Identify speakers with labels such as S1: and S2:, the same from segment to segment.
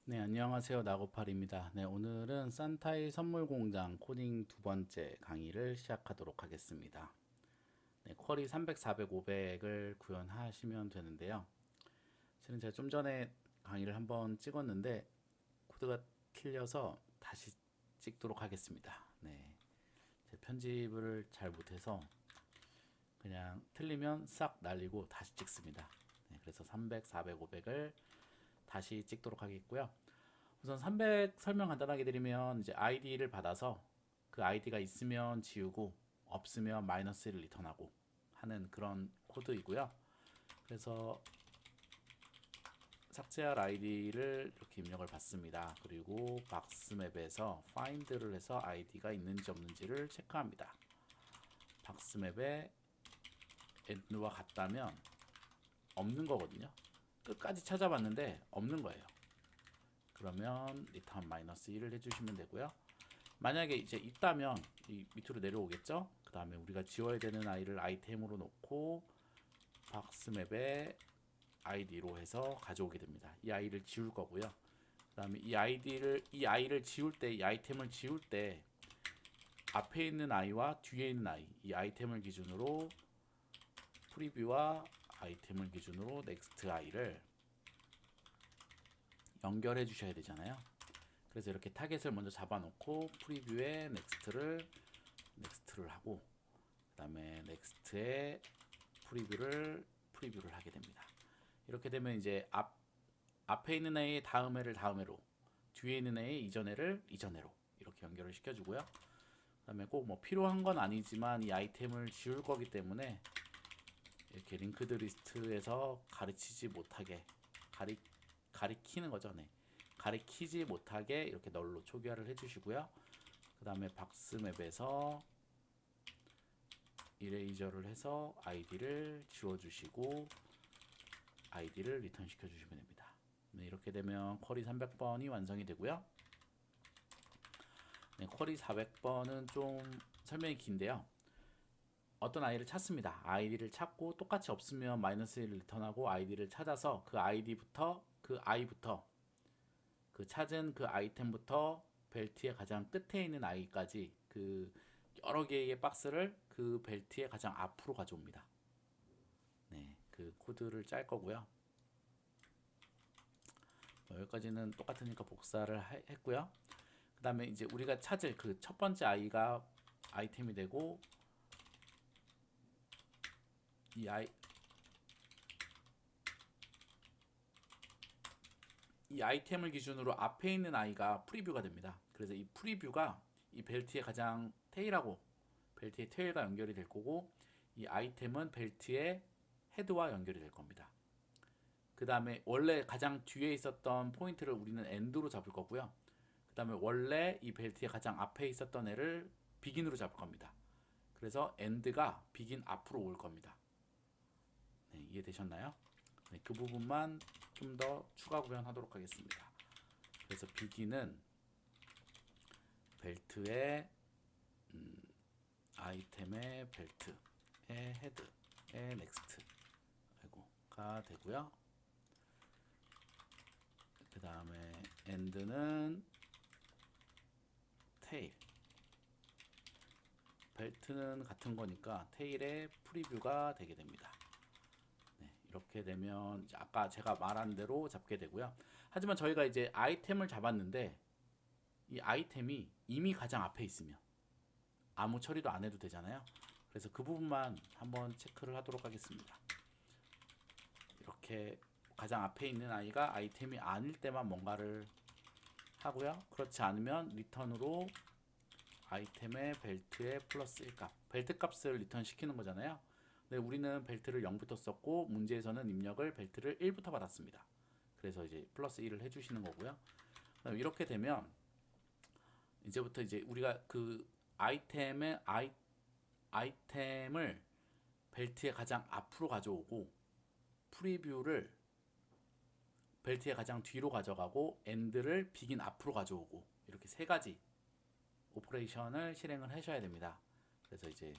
S1: 네, 안녕하세요. 나고팔입니다. 네, 오늘은 산타의 선물 공장 코딩 두 번째 강의를 시작하도록 하겠습니다. 네, 쿼리 300, 400, 500을 구현하시면 되는데요. 실은 제가 좀 전에 강의를 한번 찍었는데 코드가 틀려서 다시 찍도록 하겠습니다. 네, 제 편집을 잘 못해서 그냥 틀리면 싹 날리고 다시 찍습니다. 네, 그래서 300, 400, 500을 다시 찍도록 하겠고요. 우선 300 설명 간단하게 드리면 이제 아이디를 받아서 그 아이디가 있으면 지우고 없으면 마이너스를 리턴하고 하는 그런 코드이고요. 그래서 삭제할 아이디를 이렇게 입력을 받습니다. 그리고 박스맵에서 find를 해서 아이디가 있는지 없는지를 체크합니다. 박스맵에 end와 같다면 없는 거거든요. 끝까지 찾아봤는데 없는 거예요. 그러면 return -1을 해주시면 되고요. 만약에 이제 있다면 이 밑으로 내려오겠죠. 그 다음에 우리가 지워야 되는 아이를 아이템으로 놓고 박스맵에 아이디로 해서 가져오게 됩니다. 이 아이를 지울 거고요. 그 다음에 이 아이를 지울 때, 이 아이템을 지울 때 앞에 있는 아이와 뒤에 있는 아이, 이 아이템을 기준으로 프리뷰와 아이템을 기준으로 넥스트 아이를 연결해 주셔야 되잖아요. 그래서 이렇게 타겟을 먼저 잡아놓고 프리뷰에 넥스트를 하고 그 다음에 넥스트에 프리뷰를 하게 됩니다. 이렇게 되면 이제 앞에 있는 애의 다음 애를 다음 애로, 뒤에 있는 애의 이전 애를 이전 애로 이렇게 연결을 시켜주고요. 그 다음에 꼭 뭐 필요한 건 아니지만 이 아이템을 지울 거기 때문에 이렇게 링크드 리스트에서 가르치지 못하게 가리키는 거죠. 네. 가리키지 못하게 이렇게 널로 초기화를 해주시고요. 그 다음에 박스맵에서 이레이저를 해서 아이디를 지워주시고 아이디를 리턴 시켜주시면 됩니다. 네, 이렇게 되면 쿼리 300번이 완성이 되고요. 네, 쿼리 400번은 좀 설명이 긴데요. 어떤 아이를 찾습니다. 아이디를 찾고 똑같이 없으면 -1을 리턴하고 아이디를 찾아서 그 아이디부터 그 찾은 그 아이템부터 벨트의 가장 끝에 있는 아이까지 그 여러 개의 박스를 그 벨트의 가장 앞으로 가져옵니다. 네, 그 코드를 짤 거고요. 여기까지는 똑같으니까 복사를 했고요. 그 다음에 이제 우리가 찾을 그 첫 번째 아이가 아이템이 되고 이 아이템을 기준으로 앞에 있는 아이가 프리뷰가 됩니다. 그래서 이 프리뷰가 이 벨트의 가장 테일하고 벨트의 테일과 연결이 될 거고 이 아이템은 벨트의 헤드와 연결이 될 겁니다. 그 다음에 원래 가장 뒤에 있었던 포인트를 우리는 엔드로 잡을 거고요. 그 다음에 원래 이 벨트의 가장 앞에 있었던 애를 비긴으로 잡을 겁니다. 그래서 엔드가 비긴 앞으로 올 겁니다. 네, 이해되셨나요? 네, 그 부분만 좀 더 추가 구현하도록 하겠습니다. 그래서 비긴은 벨트의 아이템의 벨트의 헤드의 넥스트가 되고요. 그 다음에 엔드는 테일, 벨트는 같은 거니까 테일의 프리뷰가 되게 됩니다. 네, 이렇게 되면 이제 아까 제가 말한 대로 잡게 되고요. 하지만 저희가 이제 아이템을 잡았는데 이 아이템이 이미 가장 앞에 있으면 아무 처리도 안 해도 되잖아요. 그래서 그 부분만 한번 체크를 하도록 하겠습니다. 이렇게 가장 앞에 있는 아이가 아이템이 아닐 때만 뭔가를 하고요. 그렇지 않으면 리턴으로 아이템의 벨트의 플러스 1값, 벨트 값을 리턴 시키는 거잖아요. 근데 우리는 벨트를 0부터 썼고 문제에서는 입력을 벨트를 1부터 받았습니다. 그래서 이제 플러스 1을 해주시는 거고요. 이렇게 되면 이제부터 이제 우리가 그 아이템을 벨트의 가장 앞으로 가져오고 프리뷰를 벨트의 가장 뒤로 가져가고 엔드를 비긴 앞으로 가져오고 이렇게 세 가지 오퍼레이션을 실행을 하셔야 됩니다. 그래서 이제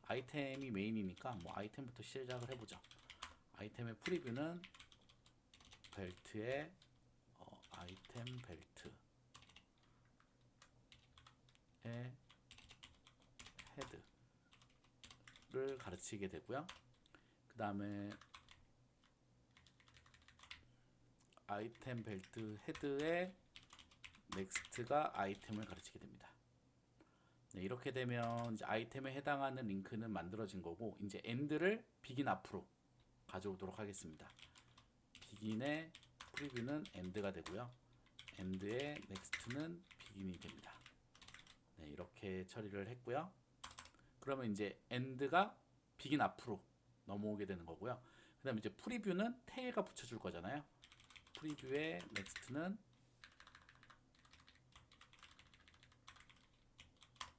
S1: 아이템이 메인이니까 뭐 아이템부터 시작을 해보죠. 아이템의 프리뷰는 벨트의 아이템 벨트의 헤드를 가르치게 되고요. 그 다음에 아이템 벨트 헤드의 넥스트가 아이템을 가르치게 됩니다. 네, 이렇게 되면 이제 아이템에 해당하는 링크는 만들어진 거고, 이제 엔드를 비긴 앞으로 가져오도록 하겠습니다. 비긴의 프리뷰는 엔드가 되고요. 엔드의 넥스트는 비긴이 됩니다. 네, 이렇게 처리를 했고요. 그러면 이제 엔드가 비긴 앞으로 넘어오게 되는 거고요. 그 다음에 이제 프리뷰는 테일과 붙여줄 거잖아요. 프리뷰의 넥스트는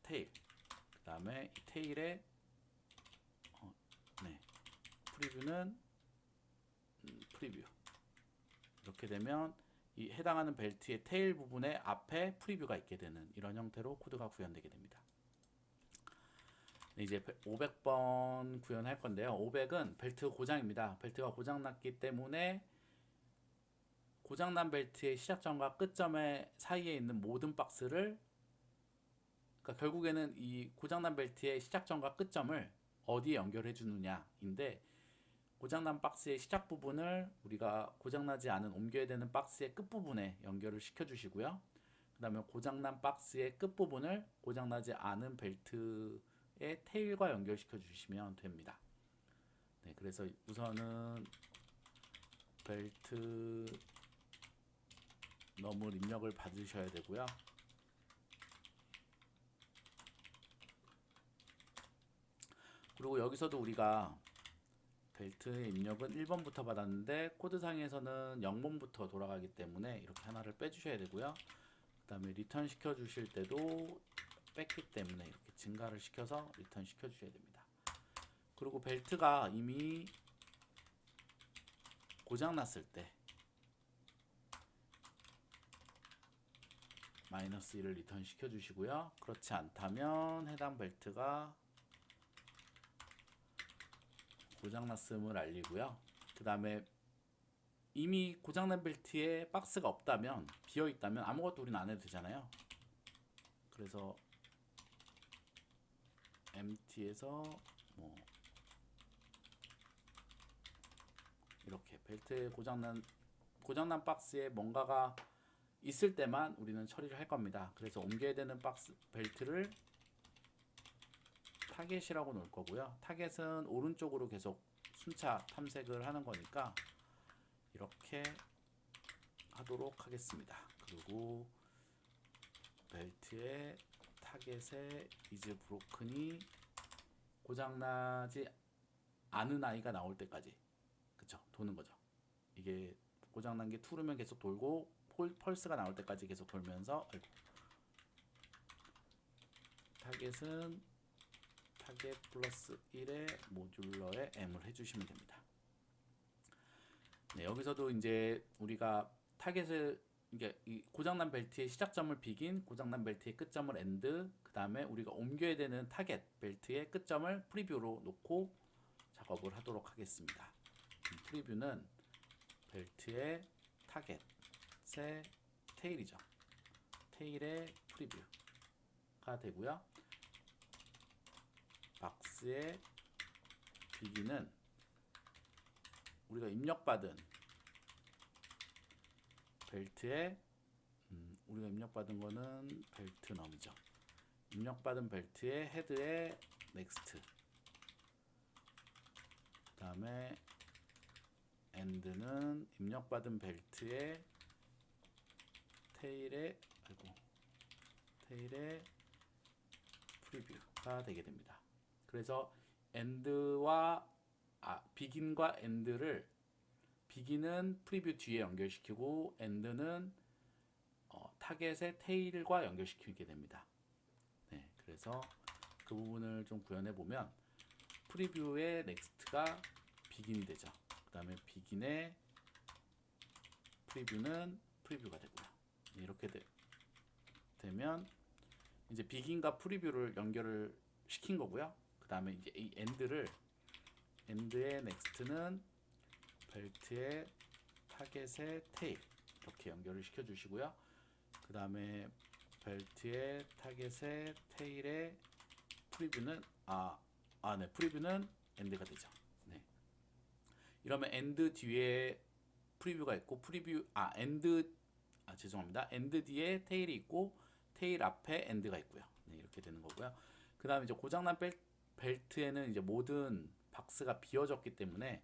S1: 테일. 그 다음에 이 테일의 프리뷰는 프리뷰. 이렇게 되면 이 해당하는 벨트의 테일 부분의 앞에 프리뷰가 있게 되는 이런 형태로 코드가 구현되게 됩니다. 네, 이제 500번 구현할 건데요. 500은 벨트 고장입니다. 벨트가 고장났기 때문에 고장난 벨트의 시작점과 끝점의 사이에 있는 모든 박스를, 그러니까 결국에는 이 고장난 벨트의 시작점과 끝점을 어디에 연결해 주느냐인데, 고장난 박스의 시작 부분을 우리가 고장나지 않은 옮겨야 되는 박스의 끝부분에 연결을 시켜 주시고요. 그 다음에 고장난 박스의 끝부분을 고장나지 않은 벨트의 테일과 연결시켜 주시면 됩니다. 네, 그래서 우선은 벨트 너물 입력을 받으셔야 되고요. 그리고 여기서도 우리가 벨트의 입력은 1번부터 받았는데 코드상에서는 0번부터 돌아가기 때문에 이렇게 하나를 빼주셔야 되고요. 그 다음에 리턴 시켜 주실 때도 뺐기 때문에 이렇게 증가를 시켜서 리턴 시켜 주셔야 됩니다. 그리고 벨트가 이미 고장났을 때 -1을 리턴 시켜 주시고요. 그렇지 않다면 해당 벨트가 고장났음을 알리고요. 그 다음에 이미 고장난 벨트에 박스가 없다면, 비어있다면 아무것도 우리는 안 해도 되잖아요. 그래서 empty에서 이렇게 벨트에 고장난 박스에 뭔가가 있을 때만 우리는 처리를 할 겁니다. 그래서 옮겨야 되는 박스 벨트를 타겟이라고 놓을 거고요. 타겟은 오른쪽으로 계속 순차 탐색을 하는 거니까 이렇게 하도록 하겠습니다. 그리고 벨트의 타겟의 is broken이 고장나지 않은 아이가 나올 때까지, 그쵸, 도는 거죠. 이게 고장난 게 투르면 계속 돌고 펄스가 나올 때까지 계속 돌면서, 타겟은 타겟 플러스 1의 모듈러에 m을 해주시면 됩니다. 네, 여기서도 이제 우리가 타겟을, 이게 이 고장난 벨트의 시작점을 비긴, 고장난 벨트의 끝점을 엔드, 그 다음에 우리가 옮겨야 되는 타겟 벨트의 끝점을 프리뷰로 놓고 작업을 하도록 하겠습니다. 프리뷰는 벨트의 타겟의 테일이죠. 테일의 프리뷰가 되고요. 박스의 비기는 우리가 입력받은 벨트에 우리가 입력받은 거는 벨트 넘이죠. 입력받은 벨트의 헤드의 넥스트, 그 다음에 엔드는 입력받은 벨트의 테일의 프리뷰가 되게 됩니다. 그래서 엔드와 비긴과 엔드를, 비긴은 프리뷰 뒤에 연결시키고 엔드는 타겟의 테일과 연결시키게 됩니다. 네, 그래서 그 부분을 좀 구현해 보면 프리뷰의 넥스트가 비긴이 되죠. 그 다음에 비긴의 프리뷰는 프리뷰가 되고요. 이렇게 되면 이제 비긴과 프리뷰를 연결을 시킨 거고요. 그 다음에 이제 이 엔드의 넥스트는 벨트의 타겟의 테일, 이렇게 연결을 시켜 주시고요. 그 다음에 벨트의 타겟의 테일의 프리뷰는 네, 프리뷰는 엔드가 되죠. 네. 이러면 엔드 뒤에 프리뷰가 있고 죄송합니다. 엔드 뒤에 테일이 있고 테일 앞에 엔드가 있고요. 네, 이렇게 되는 거고요. 그 다음에 이제 고장난 벨트에는 이제 모든 박스가 비어졌기 때문에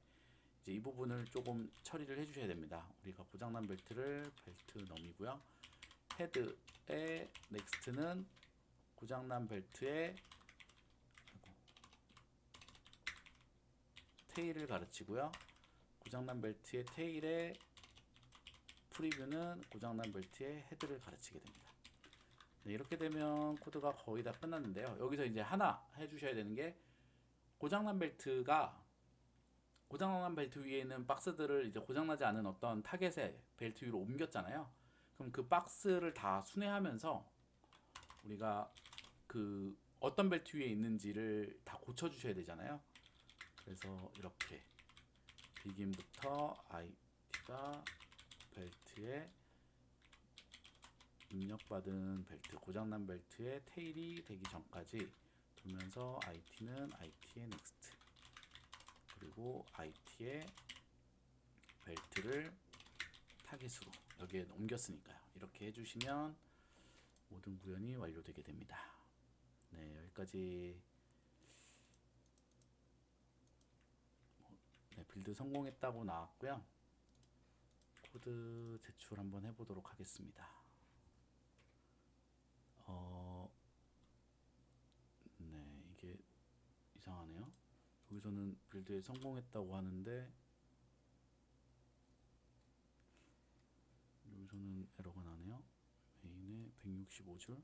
S1: 이제 이 부분을 조금 처리를 해주셔야 됩니다. 우리가 고장난 벨트를 벨트 넘이고요. 헤드의 넥스트는 고장난 벨트의 테일을 가르치고요. 고장난 벨트의 테일의 프리뷰는 고장난 벨트의 헤드를 가르치게 됩니다. 네, 이렇게 되면 코드가 거의 다 끝났는데요. 여기서 이제 하나 해주셔야 되는 게 고장난 벨트 위에 있는 박스들을 이제 고장나지 않은 어떤 타겟의 벨트 위로 옮겼잖아요. 그럼 그 박스를 다 순회하면서 우리가 그 어떤 벨트 위에 있는지를 다 고쳐주셔야 되잖아요. 그래서 이렇게 비긴부터 ID가 벨트에 입력받은 벨트, 고장난 벨트의 테일이 되기 전까지 돌면서 IT는 IT의 넥스트, 그리고 IT의 벨트를 타겟으로 여기에 옮겼으니까요. 이렇게 해주시면 모든 구현이 완료되게 됩니다. 네, 여기까지 빌드 성공했다고 나왔고요. 코드 제출 한번 해보도록 하겠습니다. 네, 이게 이상하네요. 여기서는 빌드에 성공했다고 하는데 여기서는 에러가 나네요. 메인에 165줄.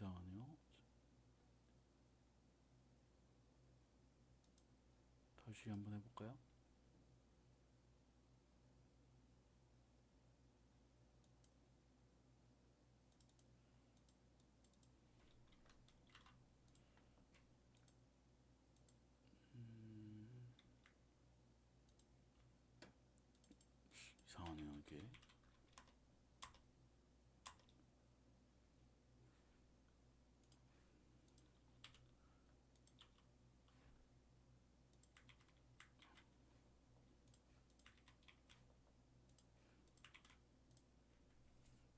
S1: 이상하네요. 다시 한번 해볼까요? 이상하네요, 이게.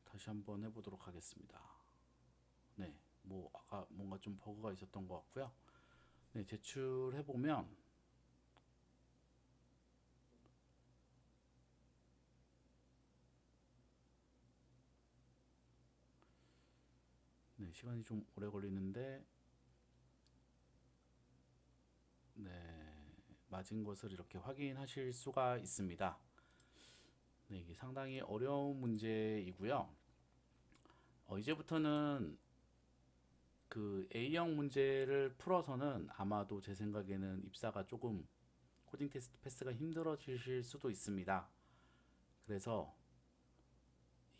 S1: 다시 한번 해보도록 하겠습니다. 네, 뭐 아까 뭔가 좀 버그가 있었던 것 같고요. 네, 제출해보면 네, 시간이 좀 오래 걸리는데 네, 맞은 것을 이렇게 확인하실 수가 있습니다. 네, 이게 상당히 어려운 문제이고요. 이제부터는 그 A형 문제를 풀어서는 아마도 제 생각에는 입사가 조금 코딩 테스트 패스가 힘들어지실 수도 있습니다. 그래서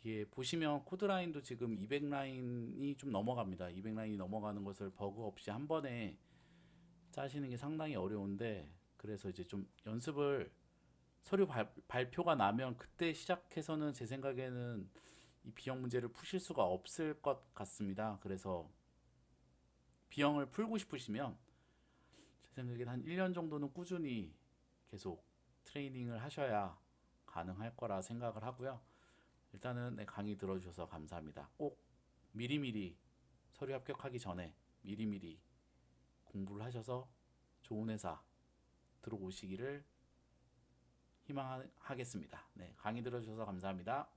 S1: 이게 보시면 코드라인도 지금 200라인이 좀 넘어갑니다. 200라인이 넘어가는 것을 버그 없이 한 번에 짜시는 게 상당히 어려운데, 그래서 이제 좀 연습을 서류 발표가 나면 그때 시작해서는 제 생각에는 이 B형 문제를 푸실 수가 없을 것 같습니다. 그래서 B형을 풀고 싶으시면 제 생각엔 한 1년 정도는 꾸준히 계속 트레이닝을 하셔야 가능할 거라 생각을 하고요. 일단은 네, 강의 들어주셔서 감사합니다. 꼭 미리미리 서류 합격하기 전에 미리미리 공부를 하셔서 좋은 회사 들어오시기를 희망하겠습니다. 네, 강의 들어주셔서 감사합니다.